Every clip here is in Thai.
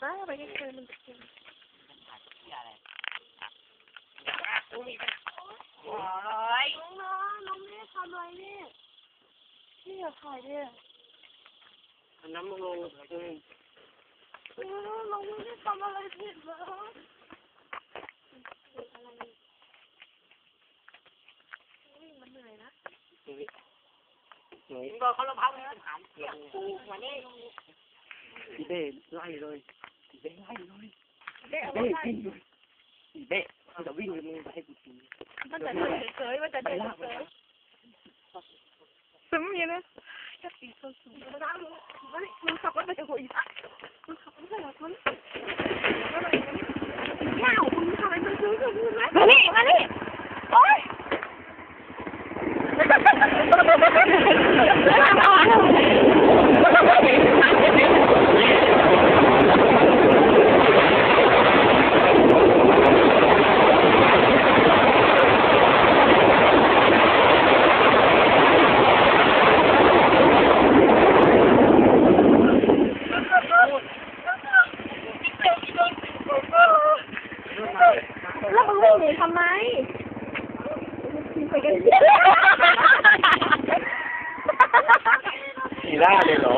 บ้าไปแค่มันกินโอ้ยน้องไม่ได้ทำอะไรนี่พี่อย่าถ่ายดิน้ำมันลงเราไม่ได้ทำอะไรผิดเลยมันเหนื่อยนะบอกเขาลงพักเลยถามเสียงกูวันนี้พี่เบ้ไล่เลยพี่เบ้ไล่เลยเบ้วิ่งเลยพี่เบ้มันจะวิ่งเลยมึงไปให้กูทีมันจะเฉยๆมันจะเฉยๆซึมอย่างนี้นะแค่ปีนสูงๆมันขับรถไปจะหัวอีกมันขับรถไปหรอคุณว้าวคุณทำอะไรมันซื้อกันไหมมานี่โอ๊ยแล้วมึงวิ่งหนีทำไมไปกันสีหน้าเลยเหรอ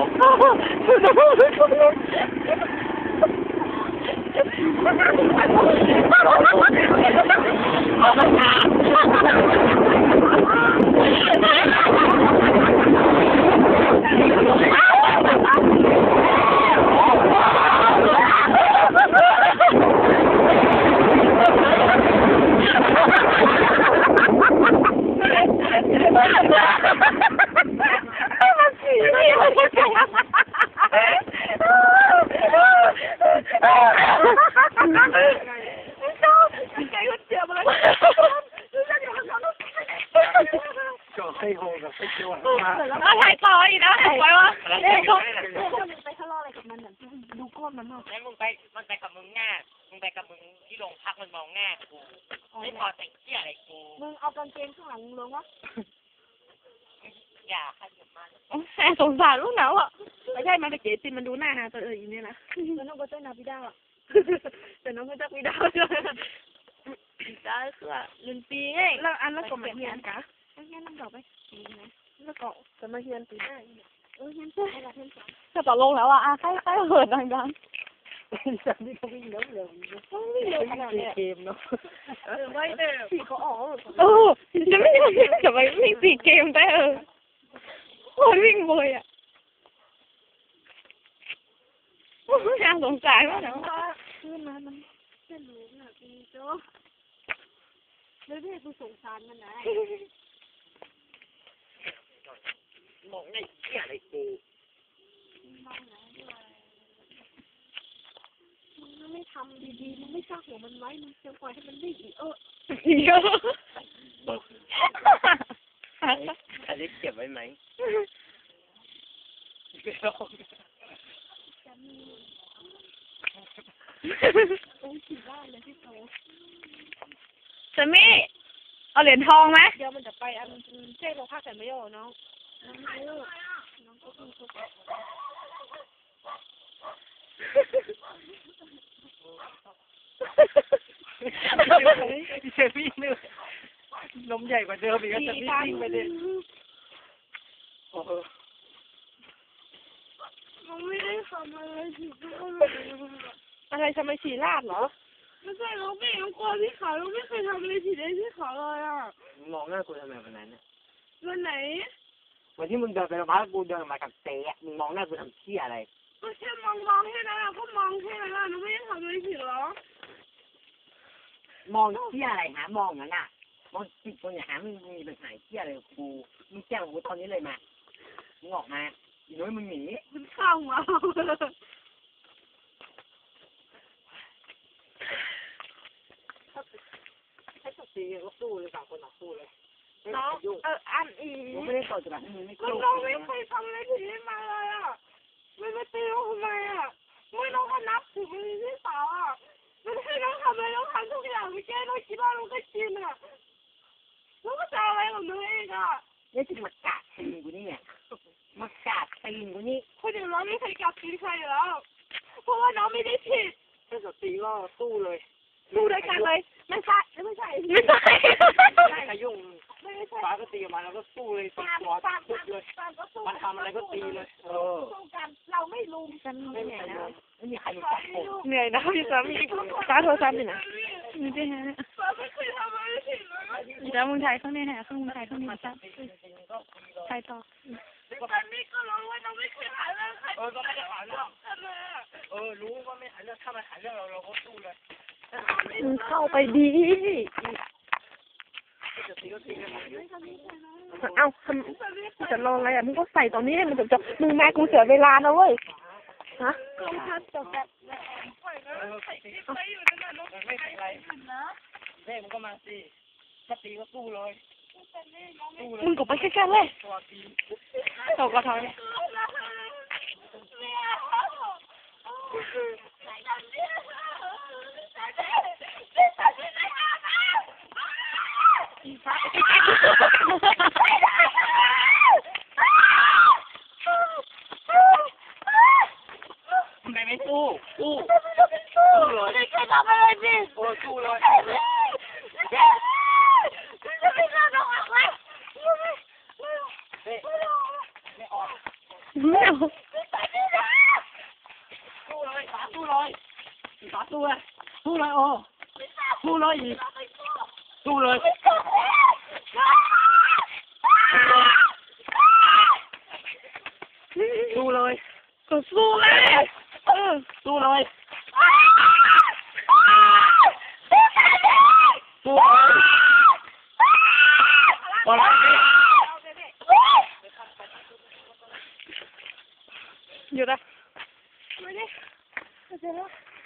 ให้โฮกับให้ชัวร์มาถ่ายต่ออีกนะไปวะไปทะเลาะอะไรกับมันแบบดูก้นมันมากแล้วมันไปกับมึงหน้ามึงไปกับมึงที่โรงพักมันมองหน้ากูไม่พอแต่งเที่ยอะไรกูมึงเอากางเกงข้างหลังลงวะอย่าขยับมาสงสารลูกหนาวอ่ะไม่ใช่มันไปเก๋จินมันดูหน้าฮะตัวอย่างนี้นะแล้วน้องก็เจ้านาพิดาอ่ะแต่น้องก็เจ้าพิดาด้วยได้คือ1 ปีไงแล้วอันแล้วก็มาเฮียนกะงั้นน้ำดอกไปแล้วก็จะมาเฮียนปีหน้าเฮียนใช่ถ้าต่อลงแล้วอ่ะใครเหินดังๆจากนี้เขาวิ่งเร็วเกมเนาะไม่เด้อพี่เขาออกจะไม่วิ่ง4 เกมได้โอ้ยวิ่งบ่อยอ่ะน่าสงสารมากนะขึ้นมามันเส้นหนูน่ะพี่โจ้แล้วเนี่ยกูสงสารมันนะมองในเหี้ยอะไรกูมองไหนด้วยมึงไม่ทำดีๆมึงไม่สร้างหัวมันไว้มึงจะปล่อยให้มันวิ่งอีกอันนี้เก็บไว้ไหมจะมีเอาเหรียญทองไหมเดี๋ยวมันจะไปเจ๊ลงภาคแต่ไม่โยน้องก็คือเชฟวี่นึกนมใหญ่กว่าเดิมอีกก็จะวิ่งไปเลยมันไม่ได้ทำอะไรผิดอะไรทำไมฉี่ลาดเหรอไม่ใช่เราไม่เอากลัวพี่เขาเราไม่เคยทำอะไรผิดเลยพี่เขาเลยอ่ะมองหน้ากูทำไมวันนั้นวันไหนวันที่มึงเดินไปโรงพยาบาลกูเดินมากับเต๊ะมึงมองหน้ากูทำเชี่ยอะไรก็แค่มองแค่นั้นอ่ะก็มองแค่นั้นอ่ะเราไม่ได้ทำอะไรผิดหรอมองเชี่ยอะไรหามองงั้นอ่ะมองจิตคนอย่าหามึงมีปัญหาเชี่ยอะไรกับกูมึงแจ้งกูตอนนี้เลยมามึงออกมาอีน้อยมึงหนีมึงเข้ามาให้สักทีก็สู้เลยต่างคนต่างสู้เลยน้องอันอีไม่ได้ต่อจากนั้นมึงไม่น้องไม่เคยทำอะไรผิดมาเลยอ่ะไม่มาตีน้องทำไมอ่ะไม่น้องก็นับถือมือพี่สาวอ่ะไม่ให้น้องทำอะไรน้องทำทุกอย่างไม่แก้น้องคิดว่าน้องก็ชินอ่ะน้องก็จะอะไรของน้องเองอ่ะนี่จะมากาดตีนกูนี่มากาดตีนกูนี่คนอื่นเราไม่เคยกาดตีนใครอยู่แล้วเพราะว่าน้อง ไม่ได้ผิด ถ้าจะตีก็สู้เลย ดูด้วยกันเลยไม่ใช่ไม่ใช่ไม่ใช่ ขยุ่งฟ้าก็ตีมาแล้วก็สู้เลยตีตัวทุบเลยมันทำอะไรก็ตีเลยสู้กันเราไม่ลุมกัน ไม่มีใครรู้ไม่มีใครรู้จักผม เหนื่อยนะพี่สามีฟ้าโทรศัพท์อยู่นะไม่ได้ฮะฟ้าไม่เคยทำอะไรผิดเลยแล้วมึงถ่ายข้างในฮะข้างมึงถ่ายข้างในซับถ่ายต่อตอนนี้ก็รู้ว่าเราไม่เคยหาเรื่องใครก็ไม่ได้หาเรื่องรู้ว่าไม่หาเรื่องถ้ามันหาเรื่องเราก็สู้เลย มึงเข้าไปดีเอ้าจะรออะไรอ่ะมึงก็ใส่ตอนนี้ให้มันจบมึงแม่กูเสียเวลานะเว้ยฮะไม่เป็นไรเล่มึงก็มาสิถ้าตีก็สู้เลยมึงก็ไปแค่ๆเลยตกกระถอยทำไมไม่สู้สู้เลยไม่เคยทำอะไรผิดสู้เลยจะไม่กล้าลงออกเลยไม่ออกไม่เอาสู้เลยฟ้าสู้เลยฟ้าสู้เลยสู้เลยโอ้สู้เลยอีกสู้เลยสู้เลยก็สู้เลยสู้เลยสู้อะไรหยุดอ่ะไม่ได้